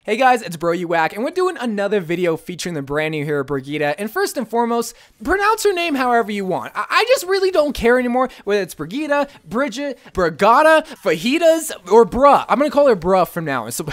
Hey guys, it's YOU WACK, and we're doing another video featuring the brand new hero Brigitte. And first and foremost, pronounce her name however you want. I just really don't care anymore whether it's Brigitte, Brigitte, Brigada, Fajitas, or Bruh. I'm gonna call her Bruh from now on. So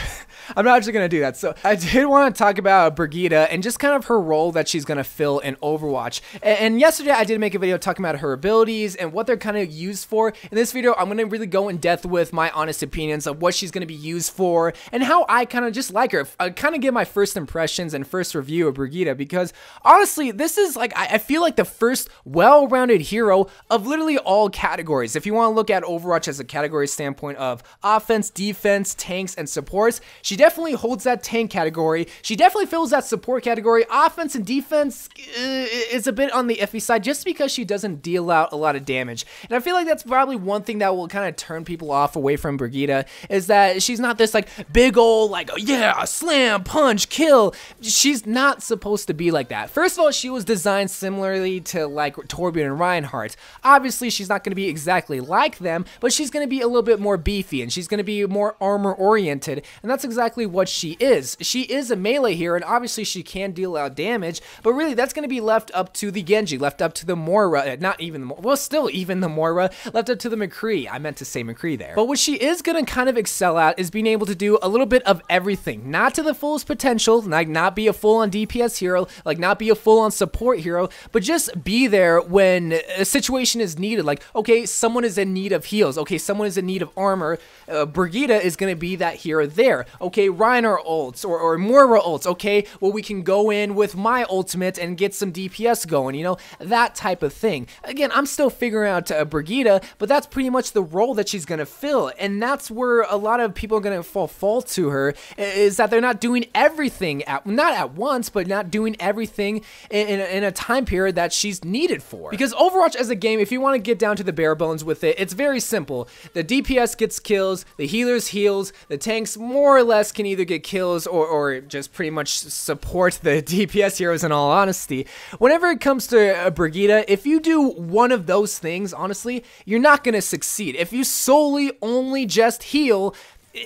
I'm not actually gonna do that. So I did want to talk about Brigitte and just kind of her role that she's gonna fill in Overwatch. And yesterday I did make a video talking about her abilities and what they're kind of used for. In this video, I'm gonna really go in depth with my honest opinions of what she's gonna be used for and how I kind of just like her. I kind of give my first impressions and first review of Brigitte because honestly, this is like, I feel like the first well-rounded hero of literally all categories. If you want to look at Overwatch as a category standpoint of offense, defense, tanks, and supports, she definitely holds that tank category. She definitely fills that support category. Offense and defense is a bit on the iffy side just because she doesn't deal out a lot of damage. And I feel like that's probably one thing that will kind of turn people off away from Brigitte is that she's not this like big old like, oh, yeah, slam, punch, kill. She's not supposed to be like that. First of all, she was designed similarly to like Torbjorn and Reinhardt. Obviously, she's not going to be exactly like them, but she's going to be a little bit more beefy and she's going to be more armor oriented. And that's exactly what she is. She is a melee hero and obviously she can deal out damage, but really that's going to be left up to the Genji, left up to the Moira, not even the, well, still even the Moira, left up to the McCree. I meant to say McCree there. But what she is going to kind of excel at is being able to do a little bit of everything. Not to the fullest potential, like not be a full-on DPS hero, like not be a full-on support hero, but just be there when a situation is needed. Like, okay, someone is in need of heals. Okay, someone is in need of armor. Brigitte is going to be that hero there. Okay, Reinhardt ults or Moira ults. Okay, well, we can go in with my ultimate and get some DPS going, you know, that type of thing. Again, I'm still figuring out Brigitte, but that's pretty much the role that she's going to fill. And that's where a lot of people are going to fall to her, is that they're not doing everything not at once, but not doing everything in a time period that she's needed for. Because Overwatch as a game, if you want to get down to the bare bones with it, it's very simple. The DPS gets kills, the healers heals, the tanks more or less can either get kills or just pretty much support the DPS heroes in all honesty. Whenever it comes to Brigitte, if you do one of those things, honestly, you're not going to succeed. If you solely only just heal,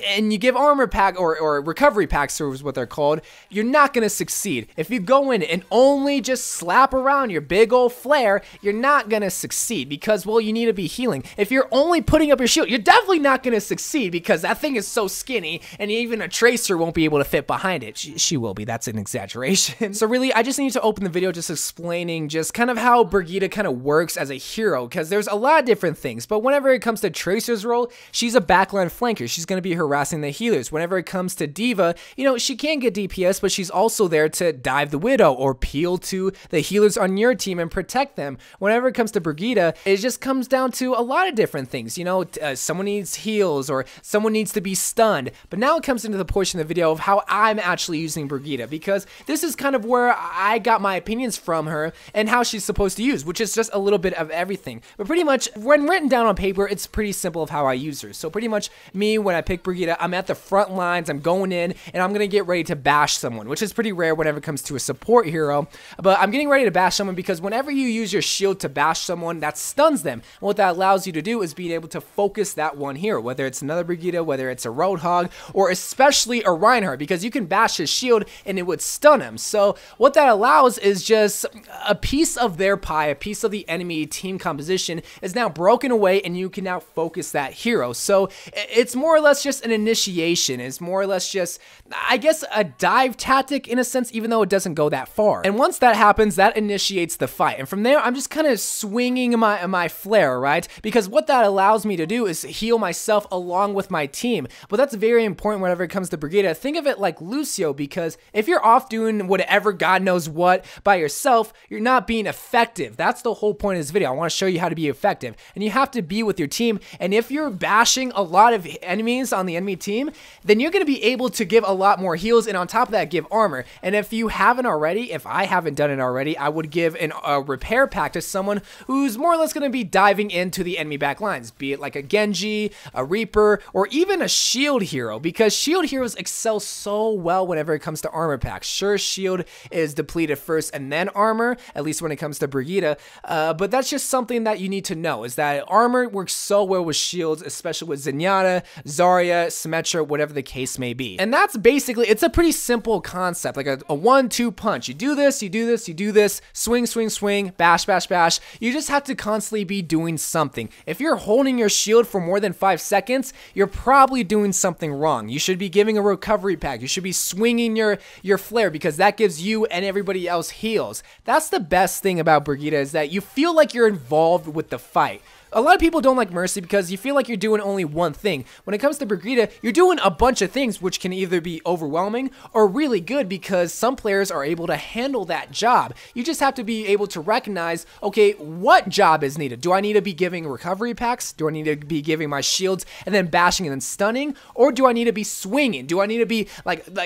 and you give armor pack or recovery packs is what they're called, you're not going to succeed. If you go in and only just slap around your big old flare, you're not going to succeed because, well, you need to be healing. If you're only putting up your shield, you're definitely not going to succeed because that thing is so skinny and even a tracer won't be able to fit behind it. She will be. That's an exaggeration. So really, I just need to open the video just explaining just kind of how Brigitte kind of works as a hero because there's a lot of different things. But whenever it comes to Tracer's role, she's a backline flanker. She's going to be harassing the healers. Whenever it comes to Diva, you know, she can get DPS, but she's also there to dive the Widow or peel to the healers on your team and protect them. Whenever it comes to Brigitte, it just comes down to a lot of different things. You know, someone needs heals or someone needs to be stunned. But now it comes into the portion of the video of how I'm actually using Brigitte because this is kind of where I got my opinions from her and how she's supposed to use, which is just a little bit of everything. But pretty much when written down on paper, it's pretty simple of how I use her. So pretty much me, when I pick Brigitte, I'm at the front lines, I'm going in, and I'm going to get ready to bash someone, which is pretty rare whenever it comes to a support hero, but I'm getting ready to bash someone because whenever you use your shield to bash someone, that stuns them, and what that allows you to do is being able to focus that one hero, whether it's another Brigitte, whether it's a Roadhog, or especially a Reinhardt, because you can bash his shield and it would stun him. So what that allows is just a piece of their pie, a piece of the enemy team composition is now broken away, and you can now focus that hero. So it's more or less just an initiation. Is more or less just, I guess, a dive tactic in a sense, even though it doesn't go that far. And once that happens, that initiates the fight. And from there, I'm just kind of swinging my flare, right? Because what that allows me to do is heal myself along with my team. But that's very important whenever it comes to Brigitte. Think of it like Lucio, because if you're off doing whatever God knows what by yourself, you're not being effective. That's the whole point of this video. I want to show you how to be effective. And you have to be with your team. And if you're bashing a lot of enemies on the enemy team, then you're going to be able to give a lot more heals, and on top of that, give armor. And if you haven't already, if I haven't done it already, I would give a repair pack to someone who's more or less going to be diving into the enemy back lines, be it like a Genji, a Reaper, or even a shield hero, because shield heroes excel so well whenever it comes to armor packs. Sure, shield is depleted first and then armor, at least when it comes to Brigitte, but that's just something that you need to know, is that armor works so well with shields, especially with Zenyatta, Zarya, Symmetria, whatever the case may be. And that's basically, it's a pretty simple concept, like a 1-2 punch. You do this, you do this, you do this, swing, swing, swing, bash, bash, bash. You just have to constantly be doing something. If you're holding your shield for more than 5 seconds, you're probably doing something wrong. You should be giving a recovery pack. You should be swinging your flare, because that gives you and everybody else heals. That's the best thing about Brigitte, is that you feel like you're involved with the fight. A lot of people don't like Mercy because you feel like you're doing only one thing. When it comes to Brigitte, you're doing a bunch of things, which can either be overwhelming or really good, because some players are able to handle that job. You just have to be able to recognize, okay, what job is needed? Do I need to be giving recovery packs? Do I need to be giving my shields and then bashing and then stunning? Or do I need to be swinging? Do I need to be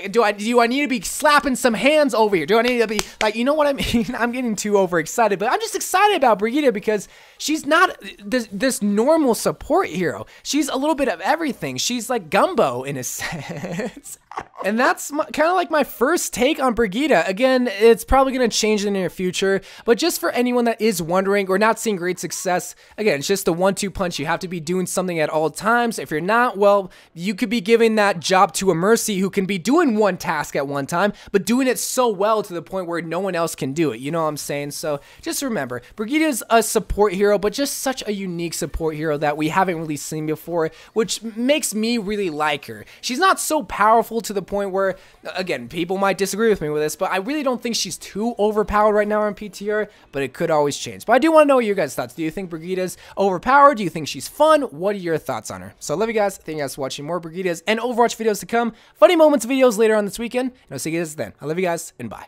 do I need to be slapping some hands over here? Do I need to be like, you know what I mean? I'm getting too overexcited, but I'm just excited about Brigitte because she's not this normal support hero. She's a little bit of everything. She's like gumbo in a sense. And that's kind of like my first take on Brigitte. Again, it's probably going to change in the near future, but just for anyone that is wondering or not seeing great success, again, it's just a 1-2 punch. You have to be doing something at all times. If you're not, well, you could be giving that job to a Mercy who can be doing one task at one time, but doing it so well to the point where no one else can do it. You know what I'm saying? So just remember, Brigitte is a support hero, but just such a unique support hero that we haven't really seen before, which makes me really like her. She's not so powerful to the point where, again, people might disagree with me with this, but I really don't think she's too overpowered right now on PTR, but it could always change. But I do want to know your guys' thoughts. Do you think Brigitte's overpowered? Do you think she's fun? What are your thoughts on her? So I love you guys. Thank you guys for watching more Brigitte's and Overwatch videos to come. Funny moments videos later on this weekend. And I'll see you guys then. I love you guys, and bye.